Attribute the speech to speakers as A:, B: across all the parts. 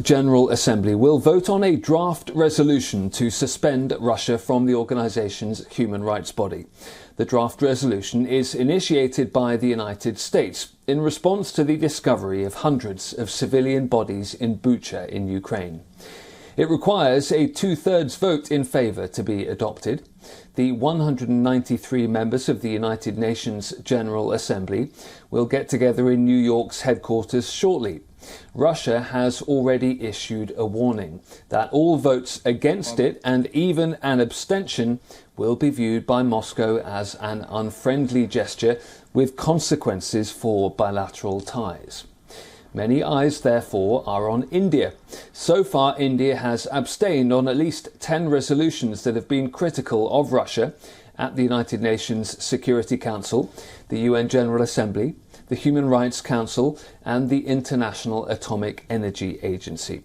A: General Assembly will vote on a draft resolution to suspend Russia from the organisation's human rights body. The draft resolution is initiated by the United States in response to the discovery of hundreds of civilian bodies in Bucha in Ukraine. It requires a two-thirds vote in favour to be adopted. The 193 members of the United Nations General Assembly will get together in New York's headquarters shortly. Russia has already issued a warning that all votes against it and even an abstention will be viewed by Moscow as an unfriendly gesture with consequences for bilateral ties. Many eyes, therefore, are on India. So far, India has abstained on at least 10 resolutions that have been critical of Russia at the United Nations Security Council, the UN General Assembly, the Human Rights Council and the International Atomic Energy Agency.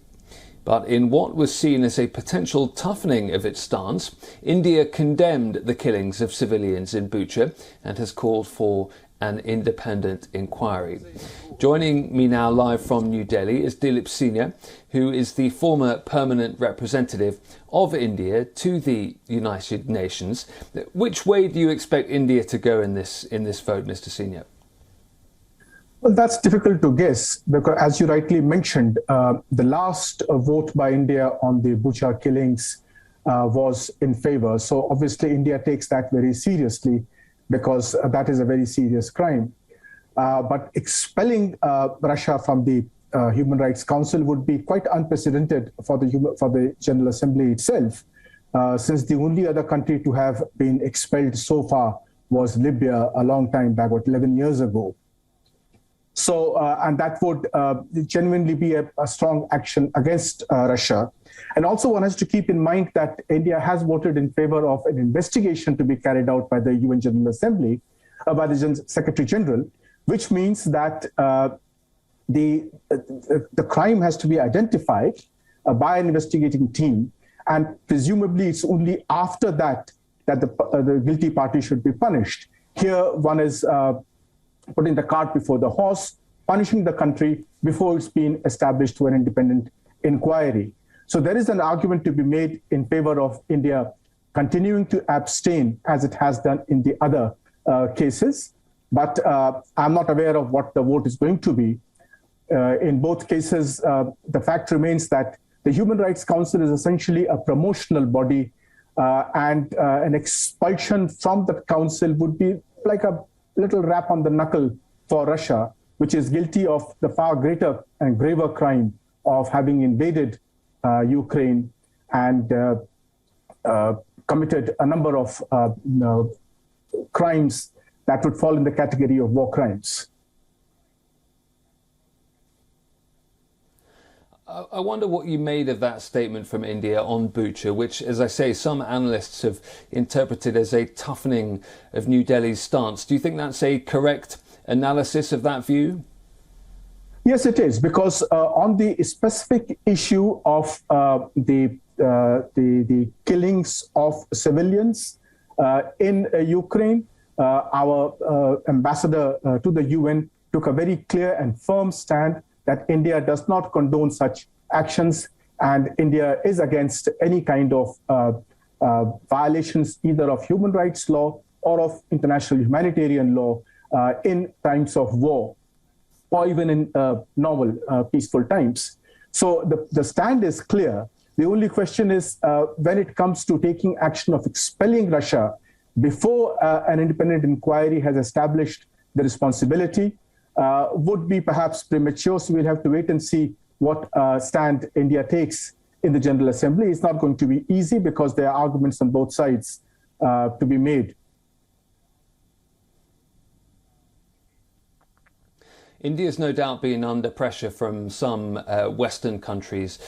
A: But in what was seen as a potential toughening of its stance, India condemned the killings of civilians in Bucha and has called for an independent inquiry. Joining me now live from New Delhi is Dilip Senior, who is the former permanent representative of India to the United Nations. Which way do you expect India to go in this vote, Mr. Senior?
B: Well, that's difficult to guess because, as you rightly mentioned, the last vote by India on the Bucha killings was in favor. So obviously India takes that very seriously because that is a very serious crime. But expelling Russia from the Human Rights Council would be quite unprecedented for the General Assembly itself, since the only other country to have been expelled so far was Libya a long time back, 11 years ago. So, and that would genuinely be a strong action against Russia. And also one has to keep in mind that India has voted in favor of an investigation to be carried out by the UN General Assembly, by the Secretary General, which means that the crime has to be identified by an investigating team. And presumably it's only after that that the guilty party should be punished. Here one is putting the cart before the horse, punishing the country before it's been established to an independent inquiry. So there is an argument to be made in favor of India continuing to abstain as it has done in the other cases. But I'm not aware of what the vote is going to be. In both cases, the fact remains that the Human Rights Council is essentially a promotional body, and an expulsion from the council would be like a little rap on the knuckle for Russia, which is guilty of the far greater and graver crime of having invaded Ukraine and committed a number of crimes that would fall in the category of war crimes.
A: I wonder what you made of that statement from India on Bucha, which, as I say, some analysts have interpreted as a toughening of New Delhi's stance. Do you think that's a correct analysis of that view?
B: Yes, it is, because on the specific issue of the killings of civilians in Ukraine, our ambassador to the UN took a very clear and firm stand that India does not condone such actions, and India is against any kind of violations either of human rights law or of international humanitarian law in times of war, or even in normal peaceful times. So the stand is clear. The only question is when it comes to taking action of expelling Russia before an independent inquiry has established the responsibility, would be perhaps premature. So we'll have to wait and see what stand India takes in the General Assembly. It's not going to be easy because there are arguments on both sides to be made.
A: India's no doubt been under pressure from some Western countries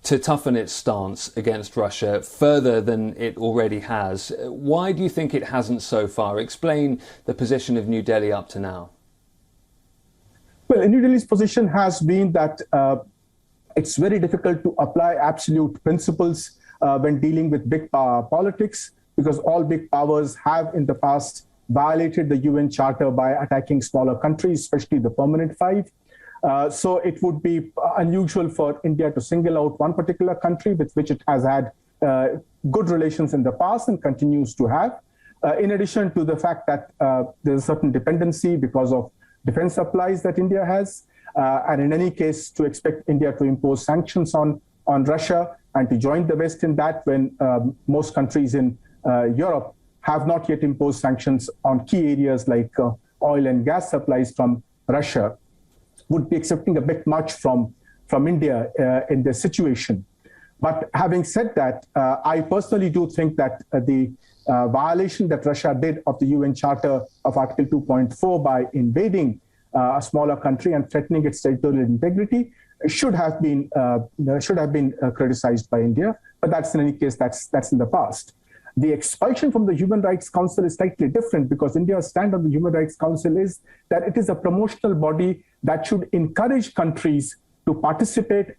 A: to toughen its stance against Russia further than it already has. Why do you think it hasn't so far? Explain the position of New Delhi up to now.
B: Well, New Delhi's position has been that it's very difficult to apply absolute principles when dealing with big power politics, because all big powers have in the past violated the UN Charter by attacking smaller countries, especially the permanent five. So it would be unusual for India to single out one particular country with which it has had good relations in the past and continues to have. In addition to the fact that there's a certain dependency because of defense supplies that India has, and in any case, to expect India to impose sanctions on Russia and to join the West in that when most countries in Europe have not yet imposed sanctions on key areas like oil and gas supplies from Russia, would be accepting a bit much from India in this situation. But having said that, I personally do think that the violation that Russia did of the UN Charter of Article 2.4 by invading a smaller country and threatening its territorial integrity should have been criticized by India. But that's in any case, that's in the past. The expulsion from the Human Rights Council is slightly different because India's stand on the Human Rights Council is that it is a promotional body that should encourage countries to participate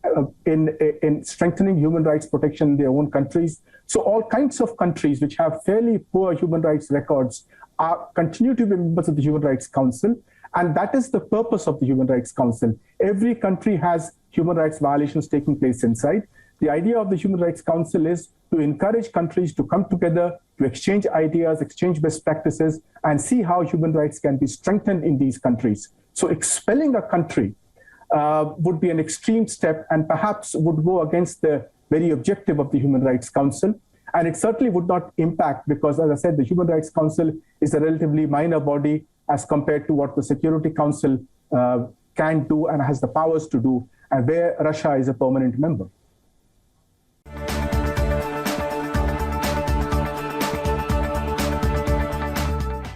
B: in strengthening human rights protection in their own countries. So all kinds of countries which have fairly poor human rights records continue to be members of the Human Rights Council. And that is the purpose of the Human Rights Council. Every country has human rights violations taking place inside. The idea of the Human Rights Council is to encourage countries to come together, to exchange ideas, exchange best practices, and see how human rights can be strengthened in these countries. So expelling a country would be an extreme step and perhaps would go against the very objective of the Human Rights Council. And it certainly would not impact because, as I said, the Human Rights Council is a relatively minor body as compared to what the Security Council can do and has the powers to do, and where Russia is a permanent member.